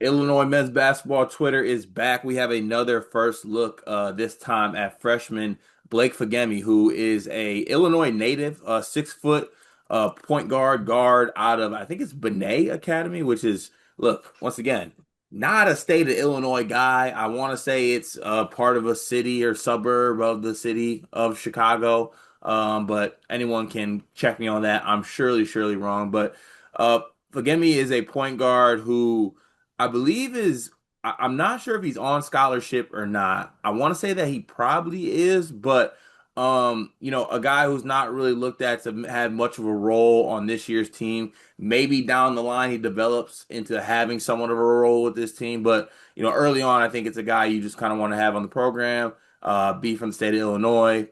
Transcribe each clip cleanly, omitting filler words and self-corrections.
Illinois men's basketball Twitter is back. We have another first look this time at freshman Blake Fagbemi, who is a Illinois native, 6 foot point guard out of I think it's Benet Academy, which is look once again not a state of Illinois guy. I want to say it's part of a city or suburb of the city of Chicago, but anyone can check me on that. I'm surely wrong, but uh, Fagbemi is a point guard who. I believe I'm not sure if he's on scholarship or not. I want to say that he probably is, but a guy who's not really looked at to have much of a role on this year's team. Maybe down the line he develops into having somewhat of a role with this team, but early on I think it's a guy you just kind of want to have on the program, be from the state of Illinois,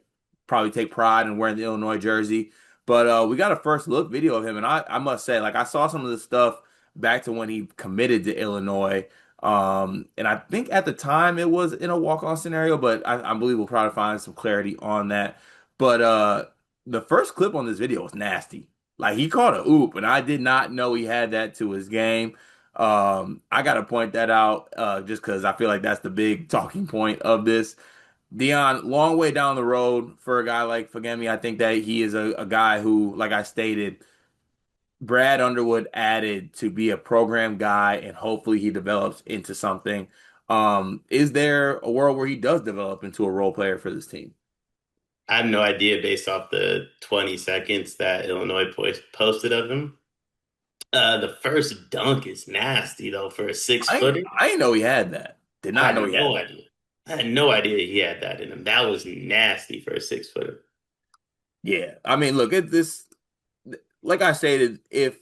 probably take pride in wearing the Illinois jersey. But we got a first look video of him, and I must say, like I saw some of the stuff back to when he committed to Illinois. And I think at the time it was in a walk-on scenario, but I believe we'll probably find some clarity on that. But the first clip on this video was nasty. Like he caught a oop, and I did not know he had that to his game. I gotta point that out just because I feel like that's the big talking point of this. Dion, long way down the road for a guy like Fagemi. I think that he is a guy who, like I stated, Brad Underwood added to be a program guy, and hopefully he develops into something. Is there a world where he does develop into a role player for this team? I have no idea based off the 20 seconds that Illinois posted of him. The first dunk is nasty though for a six I footer. I didn't know he had that. Did I not know had he had no that. idea. I had no idea he had that in him. That was nasty for a 6 footer. Yeah, I mean, look at this. Like I stated, if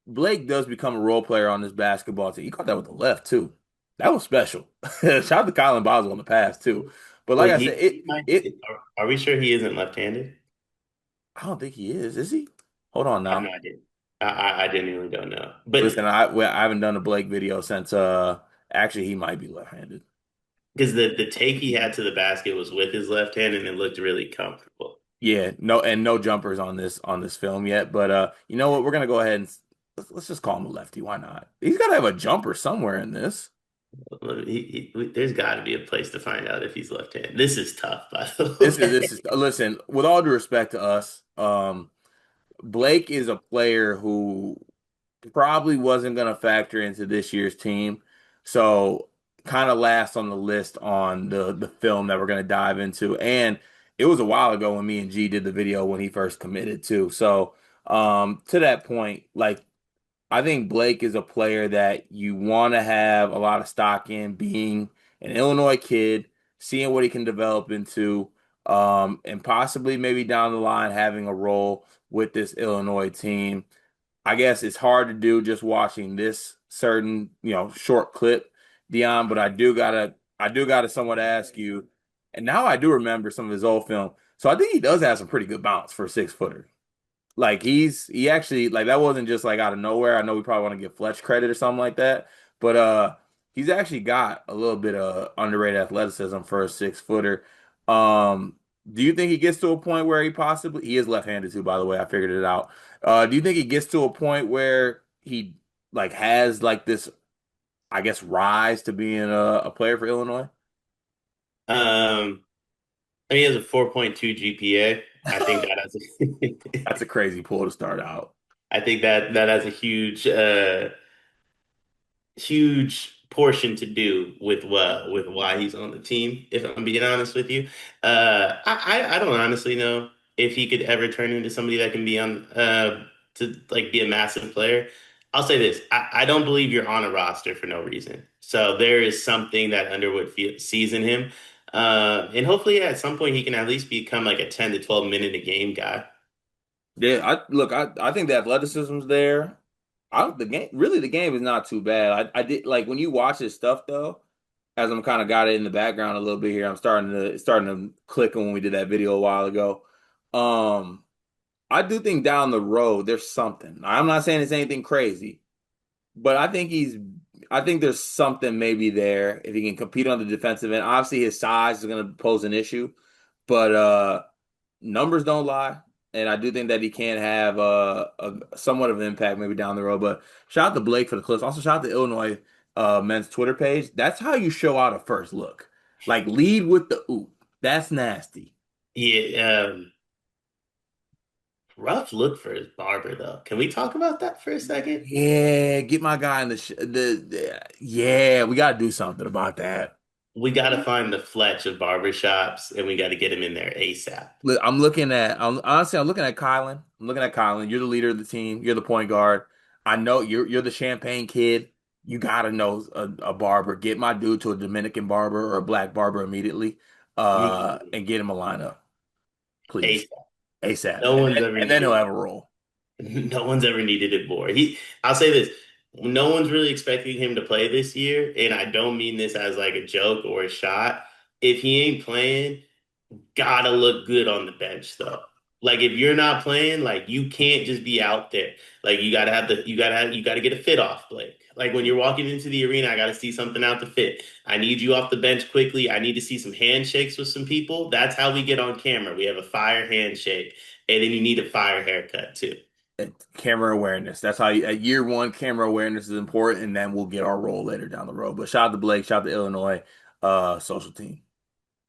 Blake does become a role player on this basketball team, he caught that with the left too. That was special. Shout out to Colin Boswell on the pass too. But like Wait, I said, he might. Are we sure he isn't left-handed? I don't think he is. Is he? Hold on I have no now. idea. I genuinely don't know. But Listen, I haven't done a Blake video since actually he might be left-handed. because the take he had to the basket was with his left hand and it looked really comfortable. Yeah, no jumpers on this film yet, but you know what? We're gonna go ahead and let's just call him a lefty. Why not? He's got to have a jumper somewhere in this. There's got to be a place to find out if he's left-handed. This is tough, by the This is way. listen, with all due respect to us, Blake is a player who probably wasn't going to factor into this year's team. So kind of last on the list on the film that we're going to dive into. And it was a while ago when me and G did the video when he first committed too. So to that point, like I think Blake is a player that you want to have a lot of stock in, being an Illinois kid, seeing what he can develop into, and possibly maybe down the line having a role with this Illinois team. I guess it's hard to do just watching this certain, short clip, Dion, but I do gotta somewhat ask you, and now I do remember some of his old film. So I think he does have some pretty good bounce for a 6 footer. Like he actually like that wasn't just like out of nowhere. I know we probably want to give Fletch credit or something like that, but he's actually got a little bit of underrated athleticism for a 6 footer. Um, do you think he gets to a point where he is left-handed too, by the way, I figured it out. Do you think he gets to a point where he like has like this, I guess, rise to being a player for Illinois? Um, I mean, he has a 4.2 GPA. I think that has That's a crazy pull to start out. I think that has a huge portion to do with why he's on the team. If I'm being honest with you, I don't honestly know if he could ever turn into somebody that can be on to like be a massive player. I'll say this: I don't believe you're on a roster for no reason. So there is something that sees in him, and hopefully at some point he can at least become like a 10 to 12 minute a game guy. Yeah, I think the athleticism's there. The game is not too bad. I did like when you watch his stuff though, as I'm kind of got it in the background a little bit here. I'm starting to click on when we did that video a while ago. Um, I do think down the road there's something. I'm not saying it's anything crazy, but I think there's something maybe there if he can compete on the defensive end. Obviously his size is going to pose an issue, but numbers don't lie, and I do think that he can have a somewhat of an impact maybe down the road. But shout out to Blake for the clips. Also shout out to Illinois. men's Twitter page. That's how you show out a first look. Like lead with the oop. That's nasty. Yeah, rough look for his barber though. Can we talk about that for a second? Yeah, get my guy in yeah, we gotta do something about that. We got to find the Fletch of barbershops, and we got to get him in there ASAP. Look, I'm looking at Kylan. I'm looking at Kylan. You're the leader of the team. You're the point guard. I know you're the champagne kid. You gotta know a barber. Get my dude to a Dominican barber or a black barber immediately, Mhm. and get him a lineup, please, ASAP. ASAP. No one's ever And then he'll needed. have a role. No one's ever needed it more. I'll say this. No one's really expecting him to play this year, and I don't mean this as like a joke or a shot. If he ain't playing, gotta look good on the bench though. Like if you're not playing, like you can't just be out there. Like you gotta get a fit off, Blake. Like when you're walking into the arena, I gotta see something out the fit. I need you off the bench quickly. I need to see some handshakes with some people. That's how we get on camera. We have a fire handshake, and then you need a fire haircut too. And camera awareness. That's how at year one, camera awareness is important, and then we'll get our role later down the road. But shout out to Blake, shout out to Illinois, social team.